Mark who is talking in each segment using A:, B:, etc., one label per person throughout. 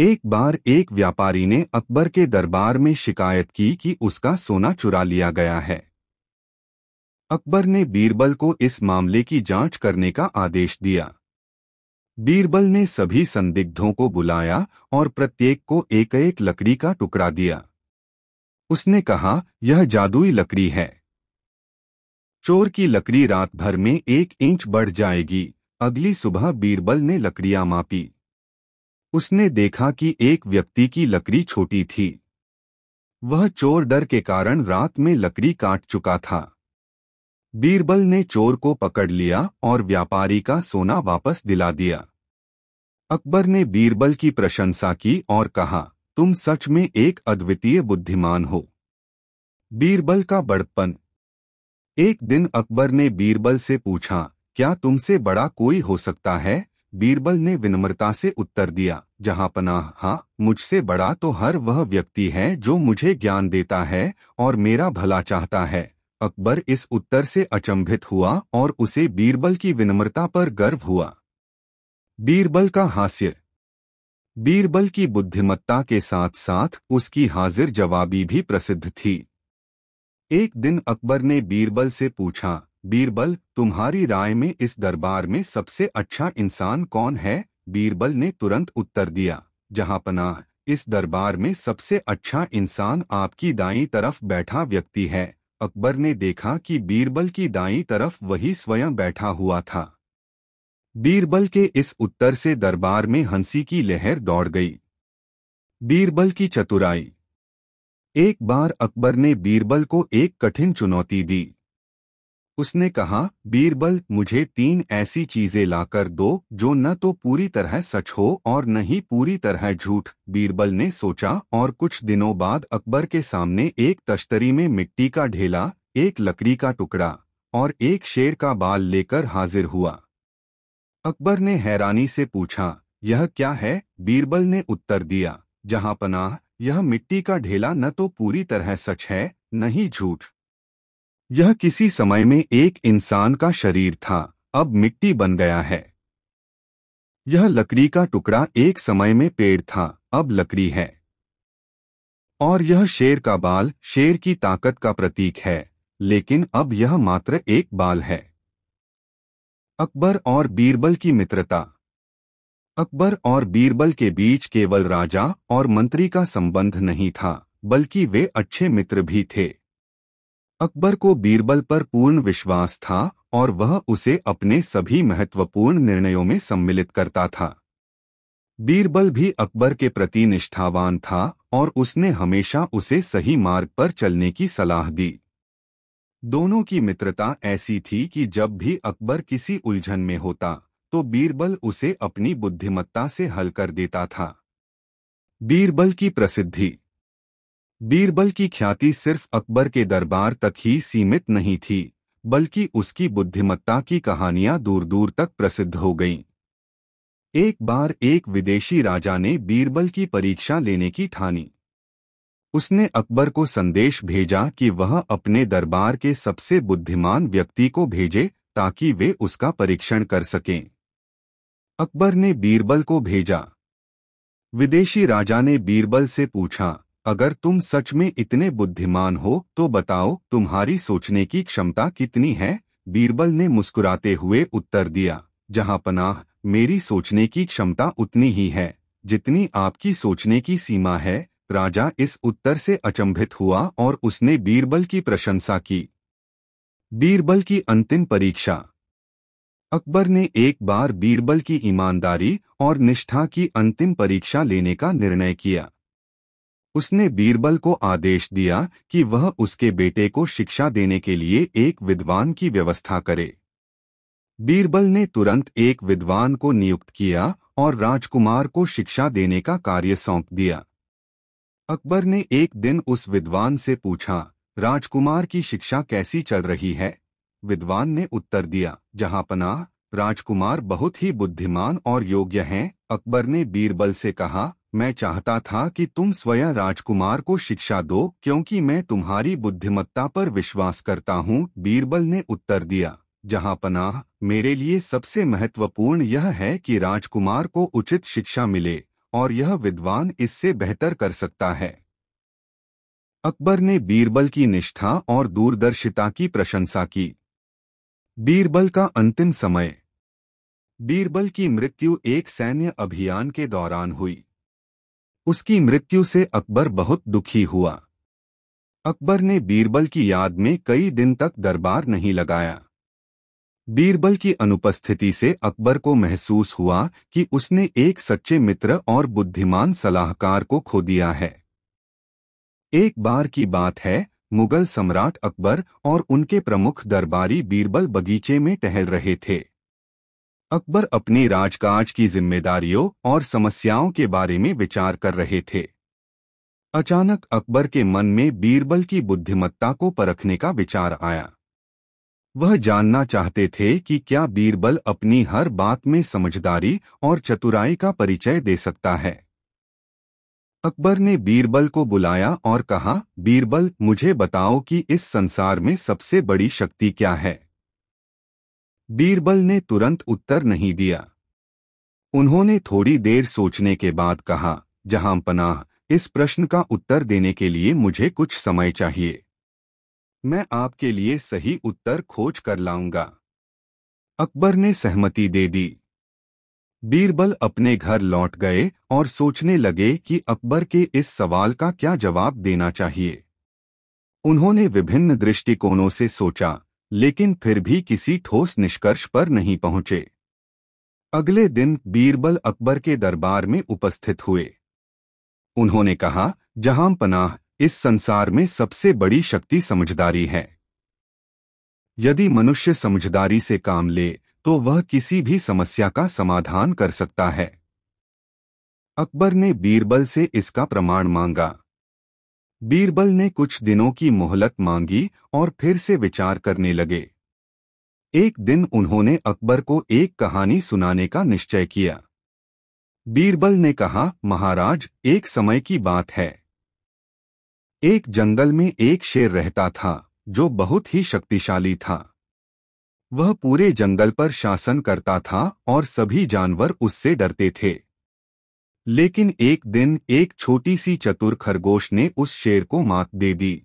A: एक बार एक व्यापारी ने अकबर के दरबार में शिकायत की कि उसका सोना चुरा लिया गया है। अकबर ने बीरबल को इस मामले की जांच करने का आदेश दिया। बीरबल ने सभी संदिग्धों को बुलाया और प्रत्येक को एक एक लकड़ी का टुकड़ा दिया। उसने कहा, यह जादुई लकड़ी है। चोर की लकड़ी रात भर में 1 इंच बढ़ जाएगी। अगली सुबह बीरबल ने लकड़ियां मापी। उसने देखा कि एक व्यक्ति की लकड़ी छोटी थी। वह चोर डर के कारण रात में लकड़ी काट चुका था। बीरबल ने चोर को पकड़ लिया और व्यापारी का सोना वापस दिला दिया। अकबर ने बीरबल की प्रशंसा की और कहा, तुम सच में एक अद्वितीय बुद्धिमान हो। बीरबल का बड़प्पन। एक दिन अकबर ने बीरबल से पूछा, क्या तुमसे बड़ा कोई हो सकता है? बीरबल ने विनम्रता से उत्तर दिया, जहांपनाह, हाँ, मुझसे बड़ा तो हर वह व्यक्ति है जो मुझे ज्ञान देता है और मेरा भला चाहता है। अकबर इस उत्तर से अचंभित हुआ और उसे बीरबल की विनम्रता पर गर्व हुआ। बीरबल का हास्य। बीरबल की बुद्धिमत्ता के साथ साथ उसकी हाजिर जवाबी भी प्रसिद्ध थी। एक दिन अकबर ने बीरबल से पूछा, बीरबल, तुम्हारी राय में इस दरबार में सबसे अच्छा इंसान कौन है? बीरबल ने तुरंत उत्तर दिया, जहांपनाह, इस दरबार में सबसे अच्छा इंसान आपकी दाईं तरफ बैठा व्यक्ति है। अकबर ने देखा कि बीरबल की दाईं तरफ वही स्वयं बैठा हुआ था। बीरबल के इस उत्तर से दरबार में हंसी की लहर दौड़ गई। बीरबल की चतुराई। एक बार अकबर ने बीरबल को एक कठिन चुनौती दी। उसने कहा, बीरबल, मुझे 3 ऐसी चीजें लाकर दो जो न तो पूरी तरह सच हो और न ही पूरी तरह झूठ। बीरबल ने सोचा और कुछ दिनों बाद अकबर के सामने एक तश्तरी में मिट्टी का ढेला, एक लकड़ी का टुकड़ा और एक शेर का बाल लेकर हाजिर हुआ। अकबर ने हैरानी से पूछा, यह क्या है? बीरबल ने उत्तर दिया, जहांपनाह, यह मिट्टी का ढेला न तो पूरी तरह सच है, न ही झूठ। यह किसी समय में एक इंसान का शरीर था, अब मिट्टी बन गया है। यह लकड़ी का टुकड़ा एक समय में पेड़ था, अब लकड़ी है। और यह शेर का बाल शेर की ताकत का प्रतीक है, लेकिन अब यह मात्र एक बाल है। अकबर और बीरबल की मित्रता। अकबर और बीरबल के बीच केवल राजा और मंत्री का संबंध नहीं था, बल्कि वे अच्छे मित्र भी थे। अकबर को बीरबल पर पूर्ण विश्वास था और वह उसे अपने सभी महत्वपूर्ण निर्णयों में सम्मिलित करता था। बीरबल भी अकबर के प्रति निष्ठावान था और उसने हमेशा उसे सही मार्ग पर चलने की सलाह दी। दोनों की मित्रता ऐसी थी कि जब भी अकबर किसी उलझन में होता तो बीरबल उसे अपनी बुद्धिमत्ता से हल कर देता था। बीरबल की प्रसिद्धि। बीरबल की ख्याति सिर्फ अकबर के दरबार तक ही सीमित नहीं थी, बल्कि उसकी बुद्धिमत्ता की कहानियां दूर दूर तक प्रसिद्ध हो गईं। एक बार एक विदेशी राजा ने बीरबल की परीक्षा लेने की ठानी। उसने अकबर को संदेश भेजा कि वह अपने दरबार के सबसे बुद्धिमान व्यक्ति को भेजे ताकि वे उसका परीक्षण कर सकें। अकबर ने बीरबल को भेजा। विदेशी राजा ने बीरबल से पूछा, अगर तुम सच में इतने बुद्धिमान हो तो बताओ, तुम्हारी सोचने की क्षमता कितनी है? बीरबल ने मुस्कुराते हुए उत्तर दिया, जहांपनाह, मेरी सोचने की क्षमता उतनी ही है जितनी आपकी सोचने की सीमा है। राजा इस उत्तर से अचंभित हुआ और उसने बीरबल की प्रशंसा की। बीरबल की अंतिम परीक्षा। अकबर ने एक बार बीरबल की ईमानदारी और निष्ठा की अंतिम परीक्षा लेने का निर्णय किया। उसने बीरबल को आदेश दिया कि वह उसके बेटे को शिक्षा देने के लिए एक विद्वान की व्यवस्था करे। बीरबल ने तुरंत एक विद्वान को नियुक्त किया और राजकुमार को शिक्षा देने का कार्य सौंप दिया। अकबर ने एक दिन उस विद्वान से पूछा, राजकुमार की शिक्षा कैसी चल रही है? विद्वान ने उत्तर दिया, जहांपनाह, राजकुमार बहुत ही बुद्धिमान और योग्य हैं। अकबर ने बीरबल से कहा, मैं चाहता था कि तुम स्वयं राजकुमार को शिक्षा दो क्योंकि मैं तुम्हारी बुद्धिमत्ता पर विश्वास करता हूँ। बीरबल ने उत्तर दिया, जहांपनाह, मेरे लिए सबसे महत्वपूर्ण यह है कि राजकुमार को उचित शिक्षा मिले और यह विद्वान इससे बेहतर कर सकता है। अकबर ने बीरबल की निष्ठा और दूरदर्शिता की प्रशंसा की। बीरबल का अंतिम समय। बीरबल की मृत्यु एक सैन्य अभियान के दौरान हुई। उसकी मृत्यु से अकबर बहुत दुखी हुआ। अकबर ने बीरबल की याद में कई दिन तक दरबार नहीं लगाया। बीरबल की अनुपस्थिति से अकबर को महसूस हुआ कि उसने एक सच्चे मित्र और बुद्धिमान सलाहकार को खो दिया है। एक बार की बात है, मुगल सम्राट अकबर और उनके प्रमुख दरबारी बीरबल बगीचे में टहल रहे थे। अकबर अपनी राजकाज की जिम्मेदारियों और समस्याओं के बारे में विचार कर रहे थे। अचानक अकबर के मन में बीरबल की बुद्धिमत्ता को परखने का विचार आया। वह जानना चाहते थे कि क्या बीरबल अपनी हर बात में समझदारी और चतुराई का परिचय दे सकता है। अकबर ने बीरबल को बुलाया और कहा, बीरबल, मुझे बताओ कि इस संसार में सबसे बड़ी शक्ति क्या है। बीरबल ने तुरंत उत्तर नहीं दिया। उन्होंने थोड़ी देर सोचने के बाद कहा, जहांपनाह, इस प्रश्न का उत्तर देने के लिए मुझे कुछ समय चाहिए। मैं आपके लिए सही उत्तर खोज कर लाऊंगा। अकबर ने सहमति दे दी। बीरबल अपने घर लौट गए और सोचने लगे कि अकबर के इस सवाल का क्या जवाब देना चाहिए। उन्होंने विभिन्न दृष्टिकोणों से सोचा, लेकिन फिर भी किसी ठोस निष्कर्ष पर नहीं पहुंचे। अगले दिन बीरबल अकबर के दरबार में उपस्थित हुए। उन्होंने कहा, जहांपनाह, इस संसार में सबसे बड़ी शक्ति समझदारी है। यदि मनुष्य समझदारी से काम ले तो वह किसी भी समस्या का समाधान कर सकता है। अकबर ने बीरबल से इसका प्रमाण मांगा। बीरबल ने कुछ दिनों की मोहलत मांगी और फिर से विचार करने लगे। एक दिन उन्होंने अकबर को एक कहानी सुनाने का निश्चय किया। बीरबल ने कहा, महाराज, एक समय की बात है। एक जंगल में एक शेर रहता था जो बहुत ही शक्तिशाली था। वह पूरे जंगल पर शासन करता था और सभी जानवर उससे डरते थे। लेकिन एक दिन एक छोटी सी चतुर खरगोश ने उस शेर को मात दे दी।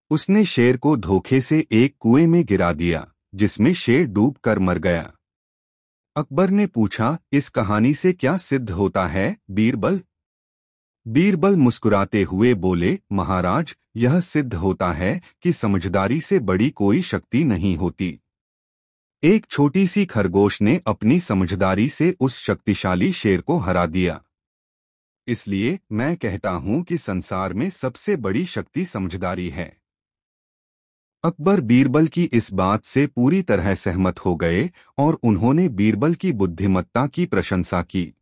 A: उसने शेर को धोखे से एक कुएं में गिरा दिया, जिसमें शेर डूबकर मर गया। अकबर ने पूछा, इस कहानी से क्या सिद्ध होता है, बीरबल? बीरबल मुस्कुराते हुए बोले, महाराज, यह सिद्ध होता है कि समझदारी से बड़ी कोई शक्ति नहीं होती। एक छोटी सी खरगोश ने अपनी समझदारी से उस शक्तिशाली शेर को हरा दिया। इसलिए मैं कहता हूं कि संसार में सबसे बड़ी शक्ति समझदारी है। अकबर बीरबल की इस बात से पूरी तरह सहमत हो गए और उन्होंने बीरबल की बुद्धिमत्ता की प्रशंसा की।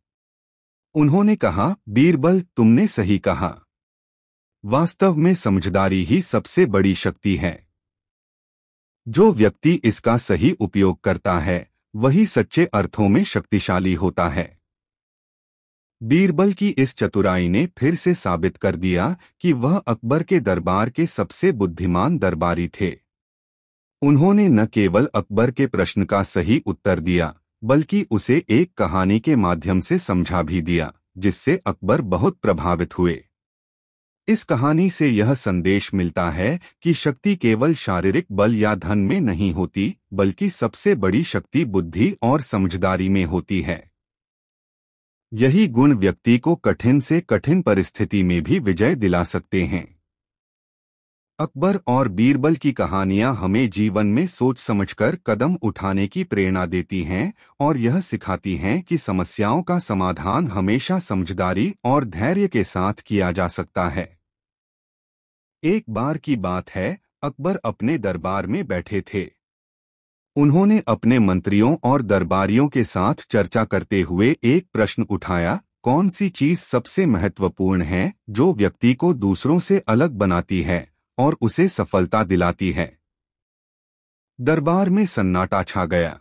A: उन्होंने कहा, बीरबल, तुमने सही कहा। वास्तव में समझदारी ही सबसे बड़ी शक्ति है। जो व्यक्ति इसका सही उपयोग करता है वही सच्चे अर्थों में शक्तिशाली होता है। बीरबल की इस चतुराई ने फिर से साबित कर दिया कि वह अकबर के दरबार के सबसे बुद्धिमान दरबारी थे। उन्होंने न केवल अकबर के प्रश्न का सही उत्तर दिया, बल्कि उसे एक कहानी के माध्यम से समझा भी दिया, जिससे अकबर बहुत प्रभावित हुए। इस कहानी से यह संदेश मिलता है कि शक्ति केवल शारीरिक बल या धन में नहीं होती, बल्कि सबसे बड़ी शक्ति बुद्धि और समझदारी में होती है। यही गुण व्यक्ति को कठिन से कठिन परिस्थिति में भी विजय दिला सकते हैं। अकबर और बीरबल की कहानियां हमें जीवन में सोच समझकर कदम उठाने की प्रेरणा देती हैं और यह सिखाती हैं कि समस्याओं का समाधान हमेशा समझदारी और धैर्य के साथ किया जा सकता है। एक बार की बात है, अकबर अपने दरबार में बैठे थे। उन्होंने अपने मंत्रियों और दरबारियों के साथ चर्चा करते हुए एक प्रश्न उठाया, कौन सी चीज सबसे महत्वपूर्ण है जो व्यक्ति को दूसरों से अलग बनाती है और उसे सफलता दिलाती है? दरबार में सन्नाटा छा गया।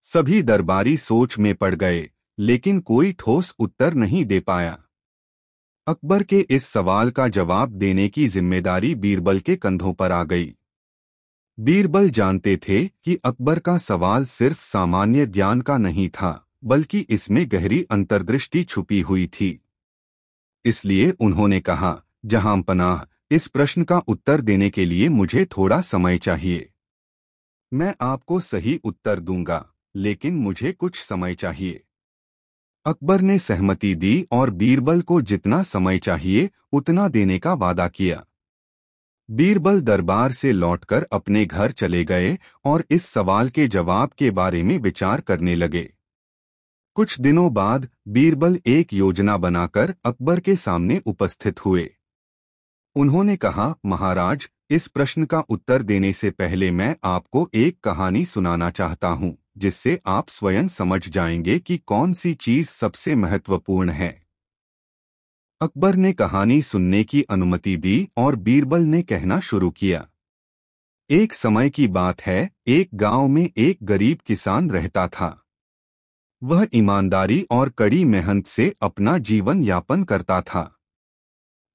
A: सभी दरबारी सोच में पड़ गए, लेकिन कोई ठोस उत्तर नहीं दे पाया। अकबर के इस सवाल का जवाब देने की जिम्मेदारी बीरबल के कंधों पर आ गई। बीरबल जानते थे कि अकबर का सवाल सिर्फ सामान्य ज्ञान का नहीं था, बल्कि इसमें गहरी अंतर्दृष्टि छुपी हुई थी। इसलिए उन्होंने कहा, जहां पनाह, इस प्रश्न का उत्तर देने के लिए मुझे थोड़ा समय चाहिए। मैं आपको सही उत्तर दूंगा, लेकिन मुझे कुछ समय चाहिए। अकबर ने सहमति दी और बीरबल को जितना समय चाहिए उतना देने का वादा किया। बीरबल दरबार से लौटकर अपने घर चले गए और इस सवाल के जवाब के बारे में विचार करने लगे। कुछ दिनों बाद बीरबल एक योजना बनाकर अकबर के सामने उपस्थित हुए। उन्होंने कहा, महाराज, इस प्रश्न का उत्तर देने से पहले मैं आपको एक कहानी सुनाना चाहता हूँ, जिससे आप स्वयं समझ जाएंगे कि कौन सी चीज सबसे महत्वपूर्ण है। अकबर ने कहानी सुनने की अनुमति दी और बीरबल ने कहना शुरू किया। एक समय की बात है, एक गांव में एक गरीब किसान रहता था। वह ईमानदारी और कड़ी मेहनत से अपना जीवन यापन करता था,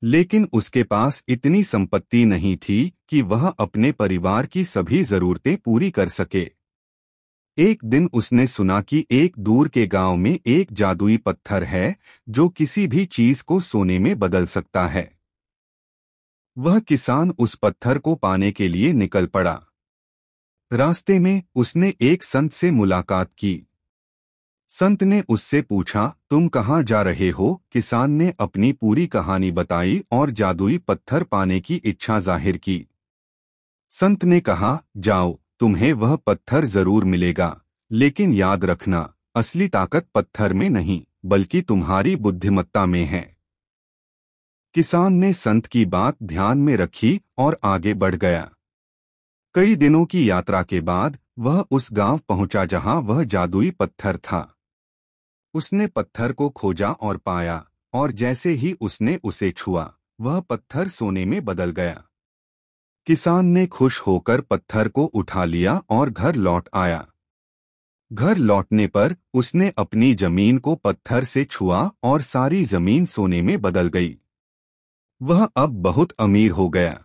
A: लेकिन उसके पास इतनी संपत्ति नहीं थी कि वह अपने परिवार की सभी जरूरतें पूरी कर सके। एक दिन उसने सुना कि एक दूर के गांव में एक जादुई पत्थर है जो किसी भी चीज को सोने में बदल सकता है। वह किसान उस पत्थर को पाने के लिए निकल पड़ा। रास्ते में उसने एक संत से मुलाकात की। संत ने उससे पूछा, तुम कहाँ जा रहे हो? किसान ने अपनी पूरी कहानी बताई और जादुई पत्थर पाने की इच्छा जाहिर की। संत ने कहा, जाओ, तुम्हें वह पत्थर जरूर मिलेगा, लेकिन याद रखना, असली ताकत पत्थर में नहीं बल्कि तुम्हारी बुद्धिमत्ता में है। किसान ने संत की बात ध्यान में रखी और आगे बढ़ गया। कई दिनों की यात्रा के बाद वह उस गांव पहुंचा जहां वह जादुई पत्थर था। उसने पत्थर को खोजा और पाया, और जैसे ही उसने उसे छुआ, वह पत्थर सोने में बदल गया। किसान ने खुश होकर पत्थर को उठा लिया और घर लौट आया। घर लौटने पर उसने अपनी जमीन को पत्थर से छुआ और सारी जमीन सोने में बदल गई। वह अब बहुत अमीर हो गया।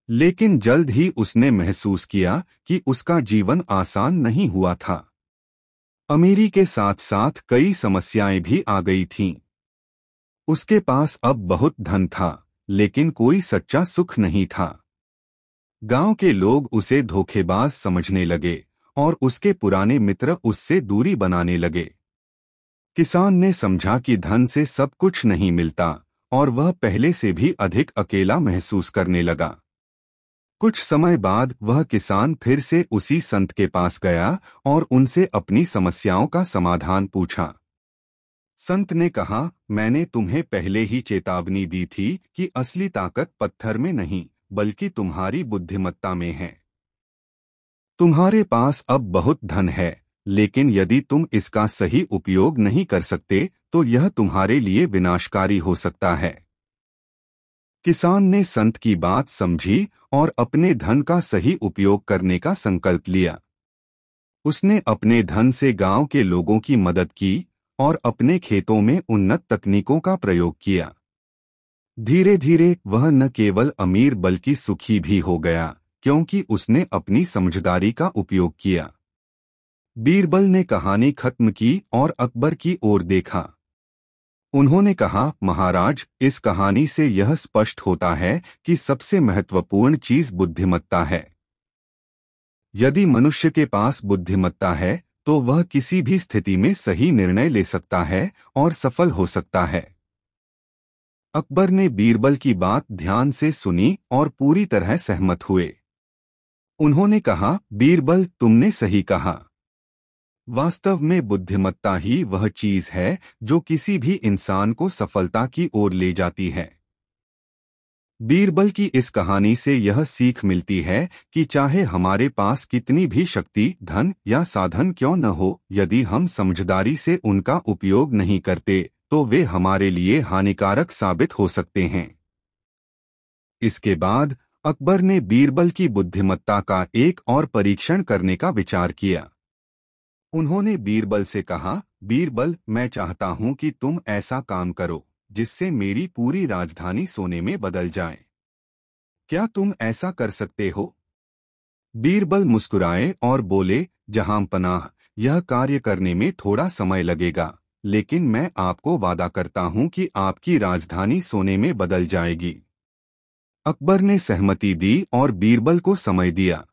A: लेकिन जल्द ही उसने महसूस किया कि उसका जीवन आसान नहीं हुआ था। अमीरी के साथ साथ कई समस्याएं भी आ गई थीं। उसके पास अब बहुत धन था, लेकिन कोई सच्चा सुख नहीं था। गांव के लोग उसे धोखेबाज समझने लगे और उसके पुराने मित्र उससे दूरी बनाने लगे। किसान ने समझा कि धन से सब कुछ नहीं मिलता और वह पहले से भी अधिक अकेला महसूस करने लगा। कुछ समय बाद वह किसान फिर से उसी संत के पास गया और उनसे अपनी समस्याओं का समाधान पूछा। संत ने कहा, मैंने तुम्हें पहले ही चेतावनी दी थी कि असली ताकत पत्थर में नहीं बल्कि तुम्हारी बुद्धिमत्ता में है। तुम्हारे पास अब बहुत धन है, लेकिन यदि तुम इसका सही उपयोग नहीं कर सकते तो यह तुम्हारे लिए विनाशकारी हो सकता है। किसान ने संत की बात समझी और अपने धन का सही उपयोग करने का संकल्प लिया। उसने अपने धन से गांव के लोगों की मदद की और अपने खेतों में उन्नत तकनीकों का प्रयोग किया। धीरे धीरे वह न केवल अमीर बल्कि सुखी भी हो गया, क्योंकि उसने अपनी समझदारी का उपयोग किया। बीरबल ने कहानी खत्म की और अकबर की ओर देखा। उन्होंने कहा, महाराज, इस कहानी से यह स्पष्ट होता है कि सबसे महत्वपूर्ण चीज बुद्धिमत्ता है। यदि मनुष्य के पास बुद्धिमत्ता है तो वह किसी भी स्थिति में सही निर्णय ले सकता है और सफल हो सकता है। अकबर ने बीरबल की बात ध्यान से सुनी और पूरी तरह सहमत हुए। उन्होंने कहा, बीरबल, तुमने सही कहा। वास्तव में बुद्धिमत्ता ही वह चीज है जो किसी भी इंसान को सफलता की ओर ले जाती है। बीरबल की इस कहानी से यह सीख मिलती है कि चाहे हमारे पास कितनी भी शक्ति, धन या साधन क्यों न हो, यदि हम समझदारी से उनका उपयोग नहीं करते तो वे हमारे लिए हानिकारक साबित हो सकते हैं। इसके बाद अकबर ने बीरबल की बुद्धिमत्ता का एक और परीक्षण करने का विचार किया। उन्होंने बीरबल से कहा, बीरबल, मैं चाहता हूं कि तुम ऐसा काम करो जिससे मेरी पूरी राजधानी सोने में बदल जाए। क्या तुम ऐसा कर सकते हो? बीरबल मुस्कुराए और बोले, जहां पनाह, यह कार्य करने में थोड़ा समय लगेगा, लेकिन मैं आपको वादा करता हूं कि आपकी राजधानी सोने में बदल जाएगी। अकबर ने सहमति दी और बीरबल को समय दिया।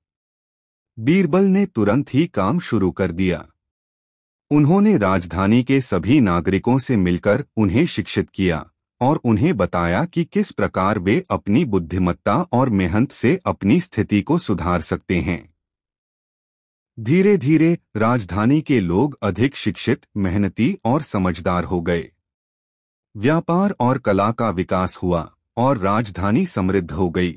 A: बीरबल ने तुरंत ही काम शुरू कर दिया। उन्होंने राजधानी के सभी नागरिकों से मिलकर उन्हें शिक्षित किया और उन्हें बताया कि किस प्रकार वे अपनी बुद्धिमत्ता और मेहनत से अपनी स्थिति को सुधार सकते हैं। धीरे धीरे राजधानी के लोग अधिक शिक्षित, मेहनती और समझदार हो गए। व्यापार और कला का विकास हुआ और राजधानी समृद्ध हो गई।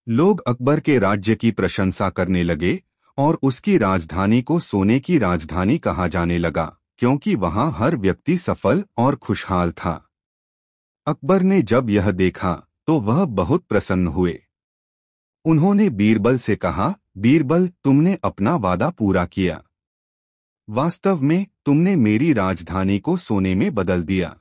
A: लोग अकबर के राज्य की प्रशंसा करने लगे और उसकी राजधानी को सोने की राजधानी कहा जाने लगा, क्योंकि वहां हर व्यक्ति सफल और खुशहाल था। अकबर ने जब यह देखा तो वह बहुत प्रसन्न हुए। उन्होंने बीरबल से कहा, बीरबल, तुमने अपना वादा पूरा किया। वास्तव में तुमने मेरी राजधानी को सोने में बदल दिया।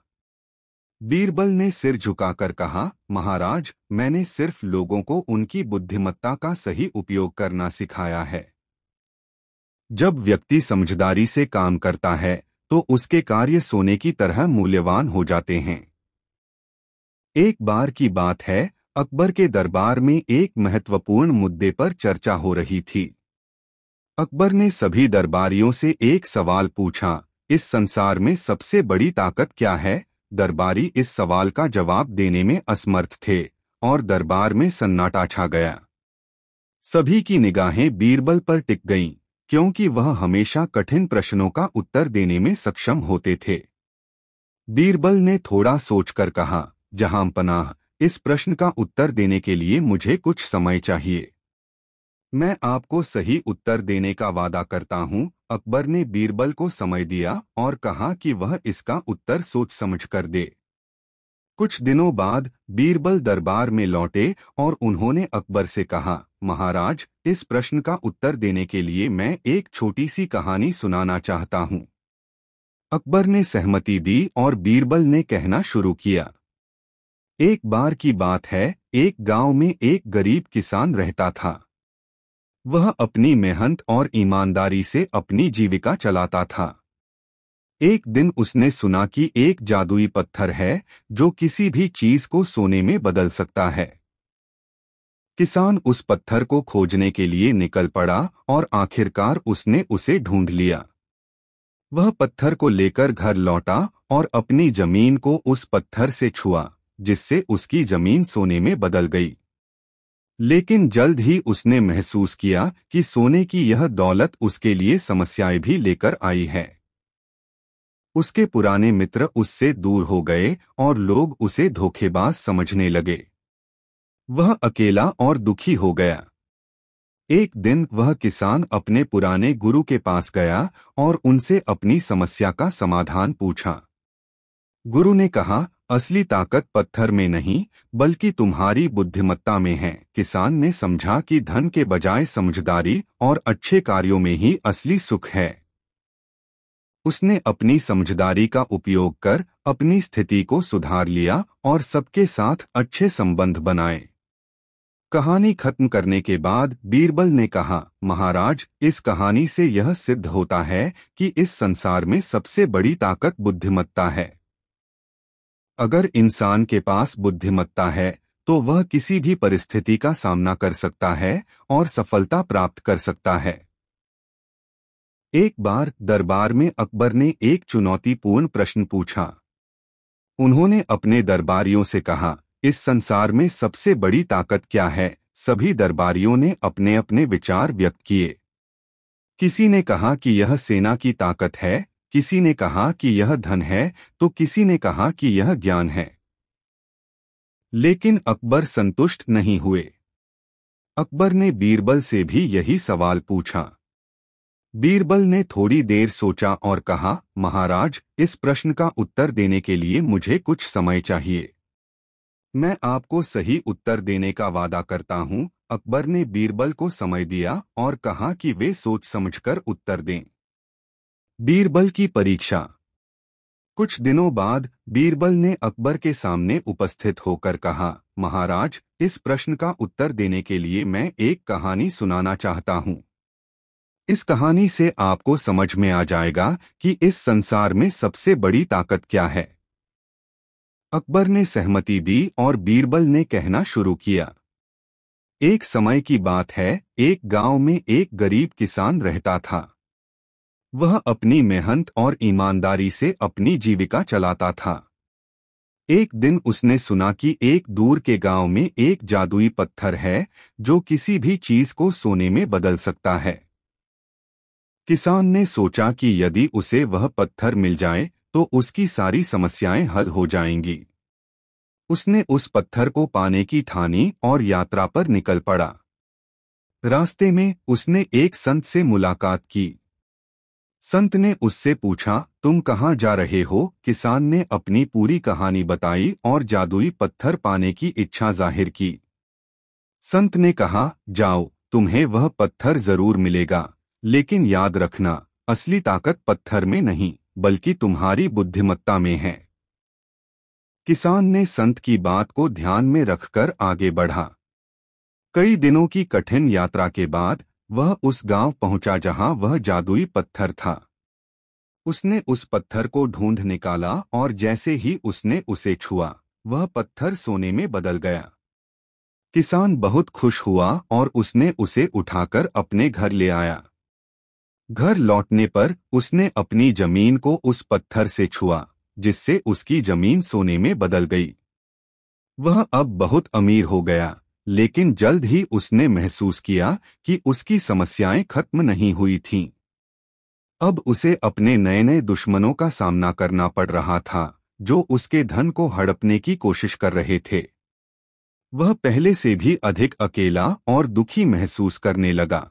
A: बीरबल ने सिर झुकाकर कहा, महाराज, मैंने सिर्फ लोगों को उनकी बुद्धिमत्ता का सही उपयोग करना सिखाया है। जब व्यक्ति समझदारी से काम करता है तो उसके कार्य सोने की तरह मूल्यवान हो जाते हैं। एक बार की बात है, अकबर के दरबार में एक महत्वपूर्ण मुद्दे पर चर्चा हो रही थी। अकबर ने सभी दरबारियों से एक सवाल पूछा, इस संसार में सबसे बड़ी ताकत क्या है? दरबारी इस सवाल का जवाब देने में असमर्थ थे और दरबार में सन्नाटा छा गया। सभी की निगाहें बीरबल पर टिक गईं, क्योंकि वह हमेशा कठिन प्रश्नों का उत्तर देने में सक्षम होते थे। बीरबल ने थोड़ा सोचकर कहा, जहांपनाह, इस प्रश्न का उत्तर देने के लिए मुझे कुछ समय चाहिए। मैं आपको सही उत्तर देने का वादा करता हूं। अकबर ने बीरबल को समय दिया और कहा कि वह इसका उत्तर सोच समझ कर दे। कुछ दिनों बाद बीरबल दरबार में लौटे और उन्होंने अकबर से कहा, महाराज, इस प्रश्न का उत्तर देने के लिए मैं एक छोटी सी कहानी सुनाना चाहता हूं। अकबर ने सहमति दी और बीरबल ने कहना शुरू किया। एक बार की बात है, एक गांव में एक गरीब किसान रहता था। वह अपनी मेहनत और ईमानदारी से अपनी जीविका चलाता था। एक दिन उसने सुना कि एक जादुई पत्थर है जो किसी भी चीज को सोने में बदल सकता है। किसान उस पत्थर को खोजने के लिए निकल पड़ा और आखिरकार उसने उसे ढूंढ लिया। वह पत्थर को लेकर घर लौटा और अपनी जमीन को उस पत्थर से छुआ, जिससे उसकी जमीन सोने में बदल गई। लेकिन जल्द ही उसने महसूस किया कि सोने की यह दौलत उसके लिए समस्याएं भी लेकर आई है। उसके पुराने मित्र उससे दूर हो गए और लोग उसे धोखेबाज समझने लगे। वह अकेला और दुखी हो गया। एक दिन वह किसान अपने पुराने गुरु के पास गया और उनसे अपनी समस्या का समाधान पूछा। गुरु ने कहा, असली ताकत पत्थर में नहीं बल्कि तुम्हारी बुद्धिमत्ता में है। किसान ने समझा कि धन के बजाय समझदारी और अच्छे कार्यों में ही असली सुख है। उसने अपनी समझदारी का उपयोग कर अपनी स्थिति को सुधार लिया और सबके साथ अच्छे संबंध बनाए। कहानी खत्म करने के बाद बीरबल ने कहा, महाराज, इस कहानी से यह सिद्ध होता है कि इस संसार में सबसे बड़ी ताकत बुद्धिमत्ता है। अगर इंसान के पास बुद्धिमत्ता है तो वह किसी भी परिस्थिति का सामना कर सकता है और सफलता प्राप्त कर सकता है। एक बार दरबार में अकबर ने एक चुनौतीपूर्ण प्रश्न पूछा। उन्होंने अपने दरबारियों से कहा, इस संसार में सबसे बड़ी ताकत क्या है? सभी दरबारियों ने अपने अपने विचार व्यक्त किए। किसी ने कहा कि यह सेना की ताकत है, किसी ने कहा कि यह धन है, तो किसी ने कहा कि यह ज्ञान है। लेकिन अकबर संतुष्ट नहीं हुए। अकबर ने बीरबल से भी यही सवाल पूछा। बीरबल ने थोड़ी देर सोचा और कहा, महाराज, इस प्रश्न का उत्तर देने के लिए मुझे कुछ समय चाहिए। मैं आपको सही उत्तर देने का वादा करता हूं। अकबर ने बीरबल को समय दिया और कहा कि वे सोच समझकर उत्तर दें। बीरबल की परीक्षा। कुछ दिनों बाद बीरबल ने अकबर के सामने उपस्थित होकर कहा, महाराज, इस प्रश्न का उत्तर देने के लिए मैं एक कहानी सुनाना चाहता हूं। इस कहानी से आपको समझ में आ जाएगा कि इस संसार में सबसे बड़ी ताकत क्या है। अकबर ने सहमति दी और बीरबल ने कहना शुरू किया। एक समय की बात है, एक गांव में एक गरीब किसान रहता था। वह अपनी मेहनत और ईमानदारी से अपनी जीविका चलाता था। एक दिन उसने सुना कि एक दूर के गांव में एक जादुई पत्थर है जो किसी भी चीज को सोने में बदल सकता है। किसान ने सोचा कि यदि उसे वह पत्थर मिल जाए तो उसकी सारी समस्याएं हल हो जाएंगी। उसने उस पत्थर को पाने की ठानी और यात्रा पर निकल पड़ा। रास्ते में उसने एक संत से मुलाकात की। संत ने उससे पूछा, तुम कहाँ जा रहे हो? किसान ने अपनी पूरी कहानी बताई और जादुई पत्थर पाने की इच्छा जाहिर की। संत ने कहा, जाओ, तुम्हें वह पत्थर जरूर मिलेगा, लेकिन याद रखना, असली ताकत पत्थर में नहीं बल्कि तुम्हारी बुद्धिमत्ता में है। किसान ने संत की बात को ध्यान में रखकर आगे बढ़ा। कई दिनों की कठिन यात्रा के बाद वह उस गांव पहुंचा जहां वह जादुई पत्थर था। उसने उस पत्थर को ढूंढ निकाला और जैसे ही उसने उसे छुआ, वह पत्थर सोने में बदल गया। किसान बहुत खुश हुआ और उसने उसे उठाकर अपने घर ले आया। घर लौटने पर उसने अपनी जमीन को उस पत्थर से छुआ, जिससे उसकी जमीन सोने में बदल गई। वह अब बहुत अमीर हो गया, लेकिन जल्द ही उसने महसूस किया कि उसकी समस्याएं खत्म नहीं हुई थीं। अब उसे अपने नए नए दुश्मनों का सामना करना पड़ रहा था, जो उसके धन को हड़पने की कोशिश कर रहे थे। वह पहले से भी अधिक अकेला और दुखी महसूस करने लगा।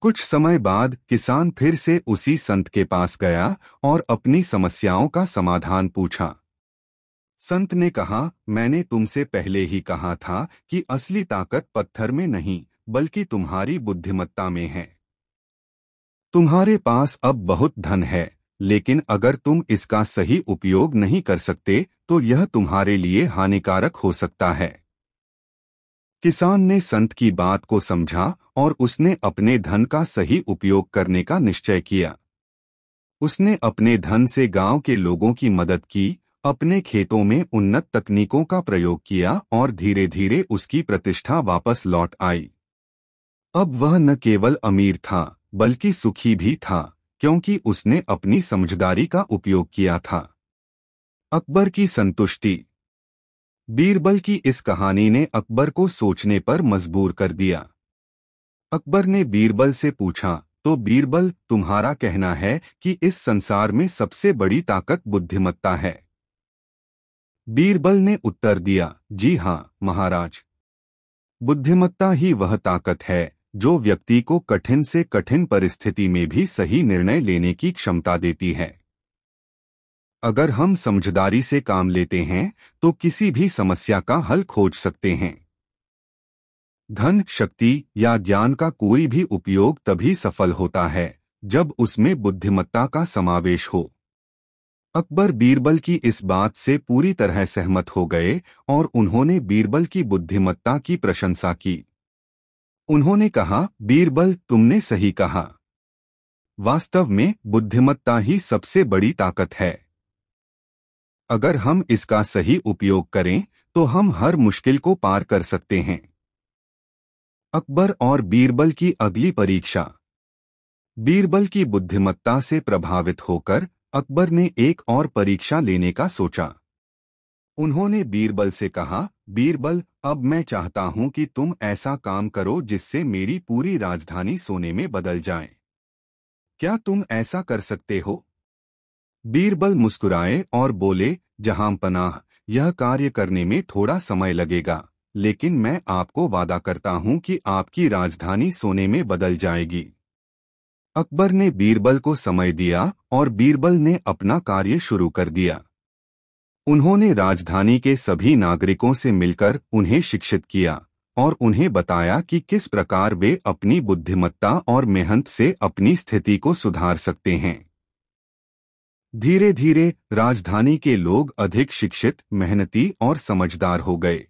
A: कुछ समय बाद किसान फिर से उसी संत के पास गया और अपनी समस्याओं का समाधान पूछा। संत ने कहा, मैंने तुमसे पहले ही कहा था कि असली ताकत पत्थर में नहीं बल्कि तुम्हारी बुद्धिमत्ता में है। तुम्हारे पास अब बहुत धन है, लेकिन अगर तुम इसका सही उपयोग नहीं कर सकते तो यह तुम्हारे लिए हानिकारक हो सकता है। किसान ने संत की बात को समझा और उसने अपने धन का सही उपयोग करने का निश्चय किया। उसने अपने धन से गांव के लोगों की मदद की, अपने खेतों में उन्नत तकनीकों का प्रयोग किया और धीरे धीरे उसकी प्रतिष्ठा वापस लौट आई। अब वह न केवल अमीर था बल्कि सुखी भी था, क्योंकि उसने अपनी समझदारी का उपयोग किया था। अकबर की संतुष्टि। बीरबल की इस कहानी ने अकबर को सोचने पर मजबूर कर दिया। अकबर ने बीरबल से पूछा, तो बीरबल, तुम्हारा कहना है कि इस संसार में सबसे बड़ी ताकत बुद्धिमत्ता है? बीरबल ने उत्तर दिया, जी हाँ महाराज। बुद्धिमत्ता ही वह ताकत है जो व्यक्ति को कठिन से कठिन परिस्थिति में भी सही निर्णय लेने की क्षमता देती है। अगर हम समझदारी से काम लेते हैं तो किसी भी समस्या का हल खोज सकते हैं। धन, शक्ति या ज्ञान का कोई भी उपयोग तभी सफल होता है जब उसमें बुद्धिमत्ता का समावेश हो। अकबर बीरबल की इस बात से पूरी तरह सहमत हो गए और उन्होंने बीरबल की बुद्धिमत्ता की प्रशंसा की। उन्होंने कहा, बीरबल, तुमने सही कहा। वास्तव में बुद्धिमत्ता ही सबसे बड़ी ताकत है। अगर हम इसका सही उपयोग करें तो हम हर मुश्किल को पार कर सकते हैं। अकबर और बीरबल की अगली परीक्षा। बीरबल की बुद्धिमत्ता से प्रभावित होकर अकबर ने एक और परीक्षा लेने का सोचा। उन्होंने बीरबल से कहा, बीरबल, अब मैं चाहता हूं कि तुम ऐसा काम करो जिससे मेरी पूरी राजधानी सोने में बदल जाए। क्या तुम ऐसा कर सकते हो? बीरबल मुस्कुराए और बोले, जहांपनाह, यह कार्य करने में थोड़ा समय लगेगा, लेकिन मैं आपको वादा करता हूं कि आपकी राजधानी सोने में बदल जाएगी। अकबर ने बीरबल को समय दिया और बीरबल ने अपना कार्य शुरू कर दिया। उन्होंने राजधानी के सभी नागरिकों से मिलकर उन्हें शिक्षित किया और उन्हें बताया कि किस प्रकार वे अपनी बुद्धिमत्ता और मेहनत से अपनी स्थिति को सुधार सकते हैं। धीरे धीरे राजधानी के लोग अधिक शिक्षित, मेहनती और समझदार हो गए।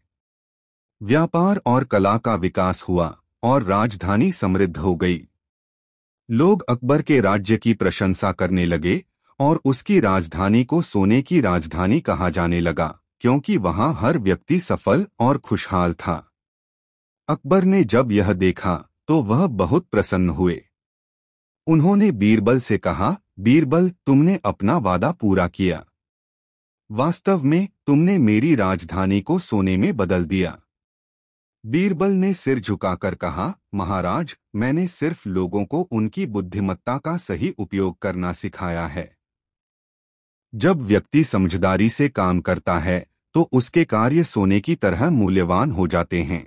A: व्यापार और कला का विकास हुआ और राजधानी समृद्ध हो गई। लोग अकबर के राज्य की प्रशंसा करने लगे और उसकी राजधानी को सोने की राजधानी कहा जाने लगा, क्योंकि वहां हर व्यक्ति सफल और खुशहाल था। अकबर ने जब यह देखा तो वह बहुत प्रसन्न हुए। उन्होंने बीरबल से कहा, बीरबल, तुमने अपना वादा पूरा किया। वास्तव में तुमने मेरी राजधानी को सोने में बदल दिया। बीरबल ने सिर झुकाकर कहा, महाराज, मैंने सिर्फ लोगों को उनकी बुद्धिमत्ता का सही उपयोग करना सिखाया है। जब व्यक्ति समझदारी से काम करता है तो उसके कार्य सोने की तरह मूल्यवान हो जाते हैं।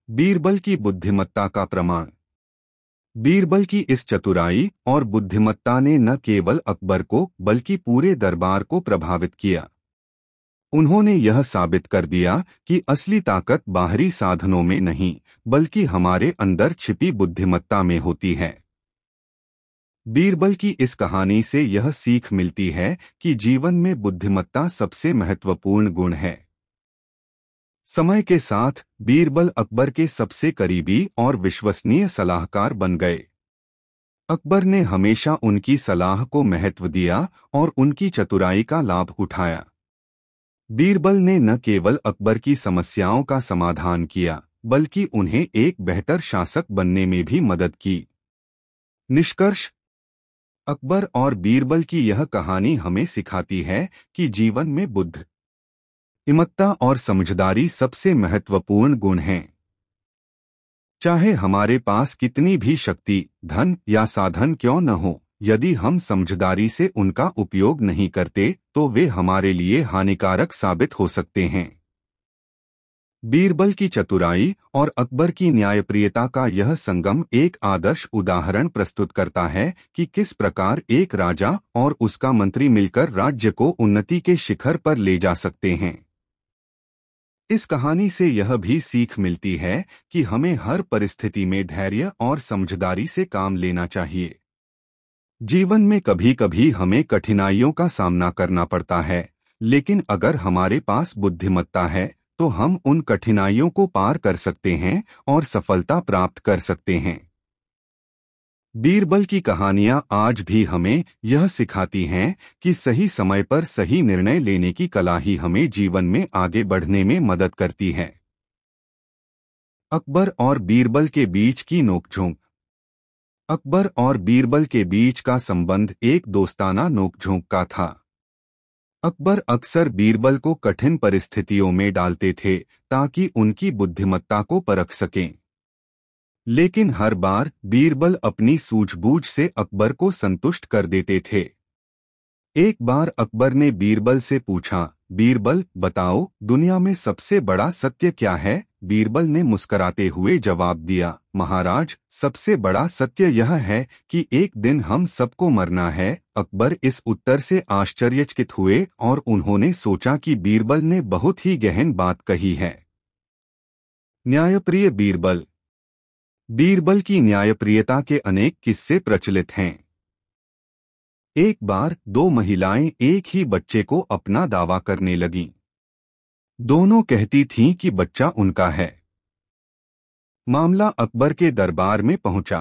A: बीरबल की बुद्धिमत्ता का प्रमाण। बीरबल की इस चतुराई और बुद्धिमत्ता ने न केवल अकबर को बल्कि पूरे दरबार को प्रभावित किया। उन्होंने यह साबित कर दिया कि असली ताकत बाहरी साधनों में नहीं बल्कि हमारे अंदर छिपी बुद्धिमत्ता में होती है। बीरबल की इस कहानी से यह सीख मिलती है कि जीवन में बुद्धिमत्ता सबसे महत्वपूर्ण गुण है। समय के साथ बीरबल अकबर के सबसे करीबी और विश्वसनीय सलाहकार बन गए। अकबर ने हमेशा उनकी सलाह को महत्व दिया और उनकी चतुराई का लाभ उठाया। बीरबल ने न केवल अकबर की समस्याओं का समाधान किया बल्कि उन्हें एक बेहतर शासक बनने में भी मदद की। निष्कर्ष: अकबर और बीरबल की यह कहानी हमें सिखाती है कि जीवन में बुद्धिमत्ता और समझदारी सबसे महत्वपूर्ण गुण हैं। चाहे हमारे पास कितनी भी शक्ति, धन या साधन क्यों न हो, यदि हम समझदारी से उनका उपयोग नहीं करते तो वे हमारे लिए हानिकारक साबित हो सकते हैं। बीरबल की चतुराई और अकबर की न्यायप्रियता का यह संगम एक आदर्श उदाहरण प्रस्तुत करता है कि किस प्रकार एक राजा और उसका मंत्री मिलकर राज्य को उन्नति के शिखर पर ले जा सकते हैं। इस कहानी से यह भी सीख मिलती है कि हमें हर परिस्थिति में धैर्य और समझदारी से काम लेना चाहिए। जीवन में कभी कभी हमें कठिनाइयों का सामना करना पड़ता है, लेकिन अगर हमारे पास बुद्धिमत्ता है तो हम उन कठिनाइयों को पार कर सकते हैं और सफलता प्राप्त कर सकते हैं। बीरबल की कहानियां आज भी हमें यह सिखाती हैं कि सही समय पर सही निर्णय लेने की कला ही हमें जीवन में आगे बढ़ने में मदद करती है। अकबर और बीरबल के बीच की नोकझोंक। अकबर और बीरबल के बीच का संबंध एक दोस्ताना नोकझोंक का था। अकबर अक्सर बीरबल को कठिन परिस्थितियों में डालते थे ताकि उनकी बुद्धिमत्ता को परख सकें, लेकिन हर बार बीरबल अपनी सूझबूझ से अकबर को संतुष्ट कर देते थे। एक बार अकबर ने बीरबल से पूछा, बीरबल, बताओ, दुनिया में सबसे बड़ा सत्य क्या है? बीरबल ने मुस्कराते हुए जवाब दिया, महाराज, सबसे बड़ा सत्य यह है कि एक दिन हम सबको मरना है। अकबर इस उत्तर से आश्चर्यचकित हुए और उन्होंने सोचा कि बीरबल ने बहुत ही गहन बात कही है। न्यायप्रिय बीरबल। बीरबल की न्यायप्रियता के अनेक किस्से प्रचलित हैं। एक बार दो महिलाएं एक ही बच्चे को अपना दावा करने लगीं। दोनों कहती थीं कि बच्चा उनका है। मामला अकबर के दरबार में पहुंचा।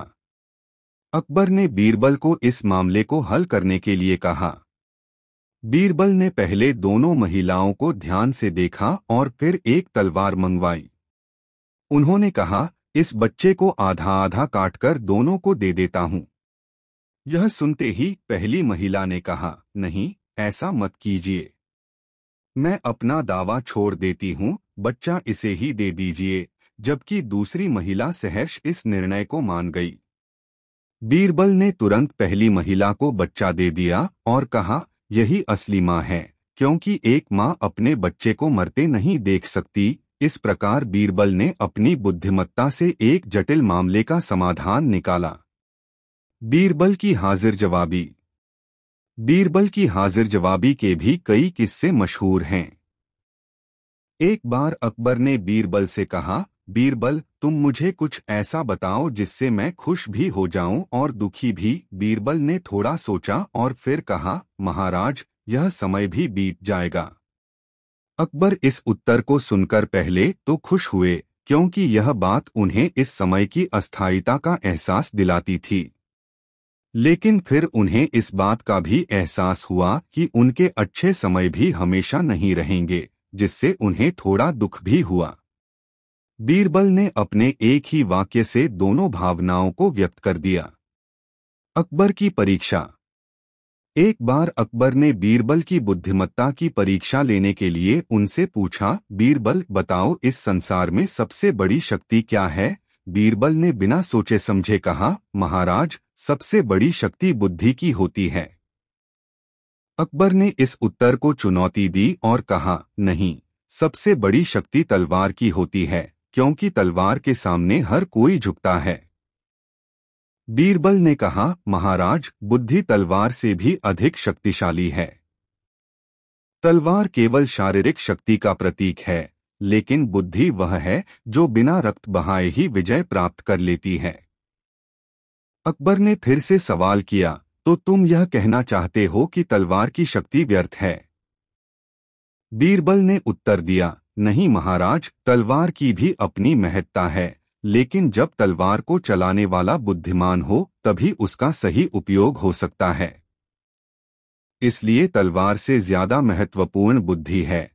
A: अकबर ने बीरबल को इस मामले को हल करने के लिए कहा। बीरबल ने पहले दोनों महिलाओं को ध्यान से देखा और फिर एक तलवार मंगवाई। उन्होंने कहा, इस बच्चे को आधा आधा काटकर दोनों को दे देता हूं। यह सुनते ही पहली महिला ने कहा, नहीं, ऐसा मत कीजिए। मैं अपना दावा छोड़ देती हूं, बच्चा इसे ही दे दीजिए। जबकि दूसरी महिला सहर्ष इस निर्णय को मान गई। बीरबल ने तुरंत पहली महिला को बच्चा दे दिया और कहा, यही असली माँ है, क्योंकि एक माँ अपने बच्चे को मरते नहीं देख सकती। इस प्रकार बीरबल ने अपनी बुद्धिमत्ता से एक जटिल मामले का समाधान निकाला। बीरबल की हाजिर जवाबी। बीरबल की हाजिर जवाबी के भी कई किस्से मशहूर हैं। एक बार अकबर ने बीरबल से कहा, बीरबल, तुम मुझे कुछ ऐसा बताओ जिससे मैं खुश भी हो जाऊं और दुखी भी। बीरबल ने थोड़ा सोचा और फिर कहा, महाराज, यह समय भी बीत जाएगा। अकबर इस उत्तर को सुनकर पहले तो खुश हुए, क्योंकि यह बात उन्हें इस समय की अस्थायीता का एहसास दिलाती थी। लेकिन फिर उन्हें इस बात का भी एहसास हुआ कि उनके अच्छे समय भी हमेशा नहीं रहेंगे, जिससे उन्हें थोड़ा दुख भी हुआ। बीरबल ने अपने एक ही वाक्य से दोनों भावनाओं को व्यक्त कर दिया। अकबर की परीक्षा। एक बार अकबर ने बीरबल की बुद्धिमत्ता की परीक्षा लेने के लिए उनसे पूछा, बीरबल बताओ इस संसार में सबसे बड़ी शक्ति क्या है? बीरबल ने बिना सोचे समझे कहा, महाराज, सबसे बड़ी शक्ति बुद्धि की होती है। अकबर ने इस उत्तर को चुनौती दी और कहा, नहीं, सबसे बड़ी शक्ति तलवार की होती है, क्योंकि तलवार के सामने हर कोई झुकता है। बीरबल ने कहा, महाराज, बुद्धि तलवार से भी अधिक शक्तिशाली है। तलवार केवल शारीरिक शक्ति का प्रतीक है, लेकिन बुद्धि वह है जो बिना रक्त बहाए ही विजय प्राप्त कर लेती है। अकबर ने फिर से सवाल किया, तो तुम यह कहना चाहते हो कि तलवार की शक्ति व्यर्थ है? बीरबल ने उत्तर दिया, नहीं महाराज, तलवार की भी अपनी महत्ता है, लेकिन जब तलवार को चलाने वाला बुद्धिमान हो तभी उसका सही उपयोग हो सकता है। इसलिए तलवार से ज्यादा महत्वपूर्ण बुद्धि है।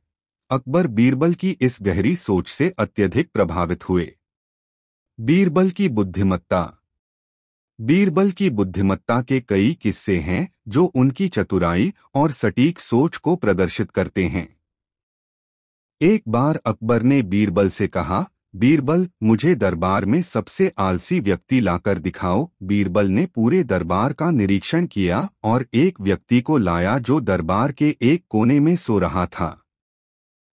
A: अकबर बीरबल की इस गहरी सोच से अत्यधिक प्रभावित हुए। बीरबल की बुद्धिमत्ता। बीरबल की बुद्धिमत्ता के कई किस्से हैं जो उनकी चतुराई और सटीक सोच को प्रदर्शित करते हैं। एक बार अकबर ने बीरबल से कहा, बीरबल, मुझे दरबार में सबसे आलसी व्यक्ति लाकर दिखाओ। बीरबल ने पूरे दरबार का निरीक्षण किया और एक व्यक्ति को लाया जो दरबार के एक कोने में सो रहा था।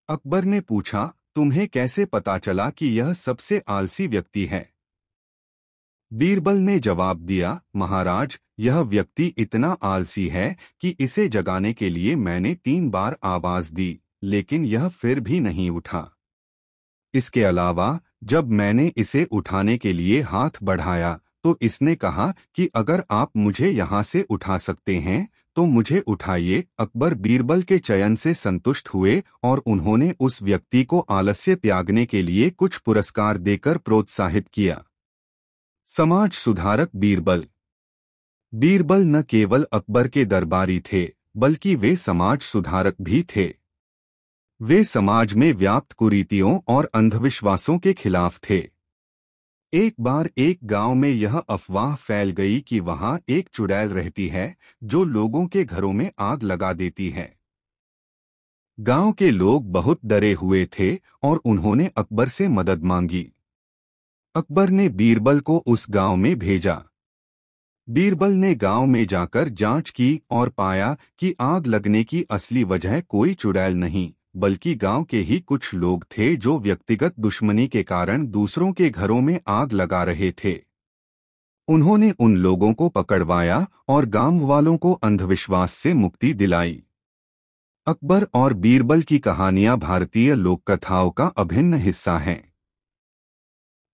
A: अकबर ने पूछा, तुम्हें कैसे पता चला कि यह सबसे आलसी व्यक्ति है? बीरबल ने जवाब दिया, महाराज, यह व्यक्ति इतना आलसी है कि इसे जगाने के लिए मैंने 3 बार आवाज दी, लेकिन यह फिर भी नहीं उठा। इसके अलावा जब मैंने इसे उठाने के लिए हाथ बढ़ाया तो इसने कहा कि अगर आप मुझे यहाँ से उठा सकते हैं तो मुझे उठाइए। अकबर बीरबल के चयन से संतुष्ट हुए और उन्होंने उस व्यक्ति को आलस्य त्यागने के लिए कुछ पुरस्कार देकर प्रोत्साहित किया। समाज सुधारक बीरबल। बीरबल न केवल अकबर के दरबारी थे, बल्कि वे समाज सुधारक भी थे। वे समाज में व्याप्त कुरीतियों और अंधविश्वासों के खिलाफ थे। एक बार एक गांव में यह अफवाह फैल गई कि वहां एक चुड़ैल रहती है जो लोगों के घरों में आग लगा देती है। गांव के लोग बहुत डरे हुए थे और उन्होंने अकबर से मदद मांगी। अकबर ने बीरबल को उस गांव में भेजा। बीरबल ने गांव में जाकर जांच की और पाया कि आग लगने की असली वजह कोई चुड़ैल नहीं, बल्कि गांव के ही कुछ लोग थे जो व्यक्तिगत दुश्मनी के कारण दूसरों के घरों में आग लगा रहे थे। उन्होंने उन लोगों को पकड़वाया और गांव वालों को अंधविश्वास से मुक्ति दिलाई। अकबर और बीरबल की कहानियां भारतीय लोककथाओं का अभिन्न हिस्सा हैं।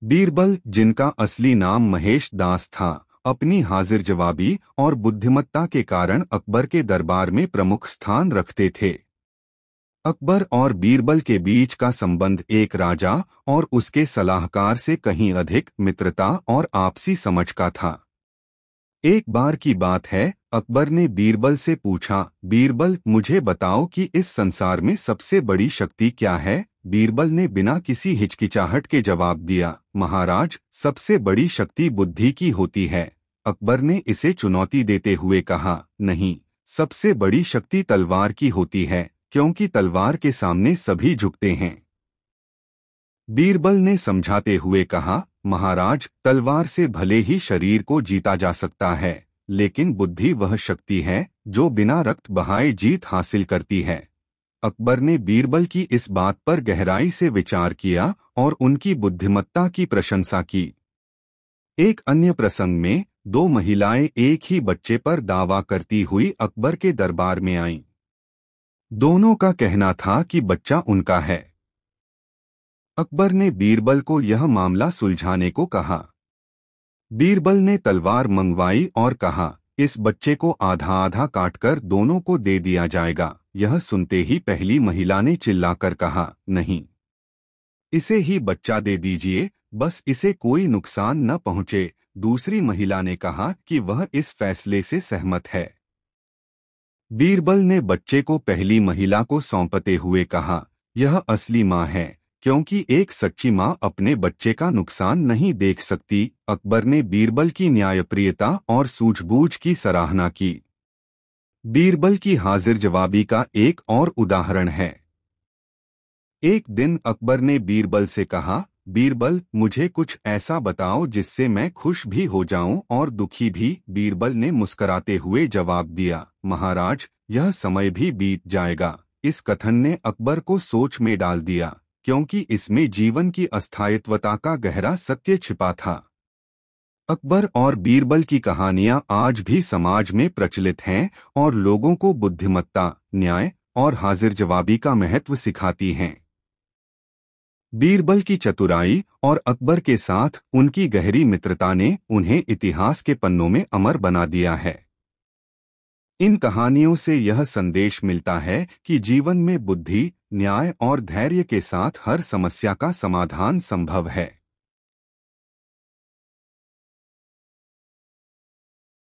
A: बीरबल, जिनका असली नाम महेश दास था, अपनी हाजिर जवाबी और बुद्धिमत्ता के कारण अकबर के दरबार में प्रमुख स्थान रखते थे। अकबर और बीरबल के बीच का संबंध एक राजा और उसके सलाहकार से कहीं अधिक मित्रता और आपसी समझ का था। एक बार की बात है, अकबर ने बीरबल से पूछा, बीरबल, मुझे बताओ कि इस संसार में सबसे बड़ी शक्ति क्या है? बीरबल ने बिना किसी हिचकिचाहट के जवाब दिया, महाराज, सबसे बड़ी शक्ति बुद्धि की होती है। अकबर ने इसे चुनौती देते हुए कहा, नहीं, सबसे बड़ी शक्ति तलवार की होती है, क्योंकि तलवार के सामने सभी झुकते हैं। बीरबल ने समझाते हुए कहा, महाराज, तलवार से भले ही शरीर को जीता जा सकता है, लेकिन बुद्धि वह शक्ति है जो बिना रक्त बहाए जीत हासिल करती है। अकबर ने बीरबल की इस बात पर गहराई से विचार किया और उनकी बुद्धिमत्ता की प्रशंसा की। एक अन्य प्रसंग में 2 महिलाएं एक ही बच्चे पर दावा करती हुई अकबर के दरबार में आईं। दोनों का कहना था कि बच्चा उनका है। अकबर ने बीरबल को यह मामला सुलझाने को कहा। बीरबल ने तलवार मंगवाई और कहा, इस बच्चे को आधा आधा काटकर दोनों को दे दिया जाएगा। यह सुनते ही पहली महिला ने चिल्लाकर कहा, नहीं, इसे ही बच्चा दे दीजिए, बस इसे कोई नुकसान न पहुंचे। दूसरी महिला ने कहा कि वह इस फैसले से सहमत है। बीरबल ने बच्चे को पहली महिला को सौंपते हुए कहा, यह असली माँ है, क्योंकि एक सच्ची माँ अपने बच्चे का नुकसान नहीं देख सकती। अकबर ने बीरबल की न्यायप्रियता और सूझबूझ की सराहना की। बीरबल की हाजिर जवाबी का एक और उदाहरण है। एक दिन अकबर ने बीरबल से कहा, बीरबल, मुझे कुछ ऐसा बताओ जिससे मैं खुश भी हो जाऊं और दुखी भी। बीरबल ने मुस्कुराते हुए जवाब दिया, महाराज, यह समय भी बीत जाएगा। इस कथन ने अकबर को सोच में डाल दिया, क्योंकि इसमें जीवन की अस्थायित्वता का गहरा सत्य छिपा था। अकबर और बीरबल की कहानियां आज भी समाज में प्रचलित हैं और लोगों को बुद्धिमत्ता, न्याय और हाजिर जवाबी का महत्व सिखाती हैं। बीरबल की चतुराई और अकबर के साथ उनकी गहरी मित्रता ने उन्हें इतिहास के पन्नों में अमर बना दिया है। इन कहानियों से यह संदेश मिलता है कि जीवन में बुद्धि, न्याय और धैर्य के साथ हर समस्या का समाधान संभव है।